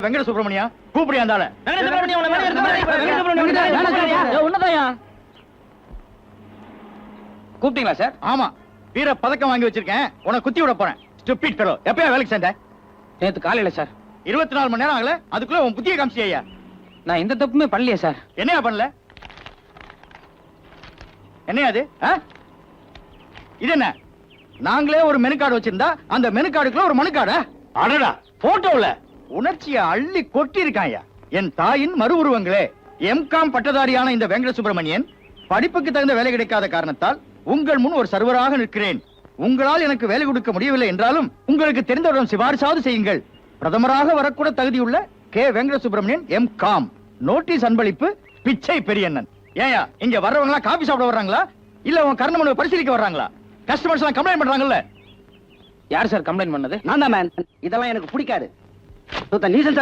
வெங்கட சுப்பிரமணியா கூப்பிடியா இருந்தால கூப்பிட்டீங்களா சார்? ஆமா, வீர பதக்கம் வாங்கி வச்சிருக்கேன். உனக்கு குத்தி விட போறேன். Stupid fellow. எப்பயா வேலைக்கு சேர்ந்த? நேத்து காலையில சார். 24 மணி நேரம் ஆகல, அதுக்குள்ள உன் புத்திய காமிச்சியா? நான் எந்த தப்புமே பண்ணலையே சார். என்னையா பண்ணல? என்னையா அது? இது என்ன? நாங்களே ஒரு மெனு கார்டு வச்சிருந்தா அந்த மெனு கார்டுக்குள்ள ஒரு மனு கார்டா? அடடா, போட்டோல உணர்ச்சியை அள்ளி கொட்டி இருக்காயா. என் தாயின் மறு உருவங்களே. எம்காம் பட்டதாரியான இந்த வெங்கட சுப்பிரமணியன் படிப்புக்கு தகுந்த வேலை கிடைக்காத காரணத்தால் உங்கள் முன் ஒரு சர்வராக நிற்கிறேன். உங்களால் எனக்கு வேலை கொடுக்க முடியவில்லை என்றாலும் உங்களுக்கு தெரிந்தவரிடம் சிபாரிசாவது செய்யுங்கள். பிரதமராக வரக்கூட தகுதியுள்ள K Venkata Subramanian M Com. Notice அன்பளிப்பு, பிச்சை பெரியண்ணன். ஏயா, இங்க வர்றவங்களா காபி சாப்பிட வர்றாங்களா இல்ல உன் கர்ணமனுவை பரிசீலிக்க வர்றாங்களா? கஸ்டமர்ஸ் எல்லாம் கம்ப்ளைண்ட் பண்றாங்கல்ல. யார் சார் கம்ப்ளைண்ட் பண்ணது? நான் தான் மேன். இதெல்லாம் எனக்கு பிடிக்காது. நீசன் சார்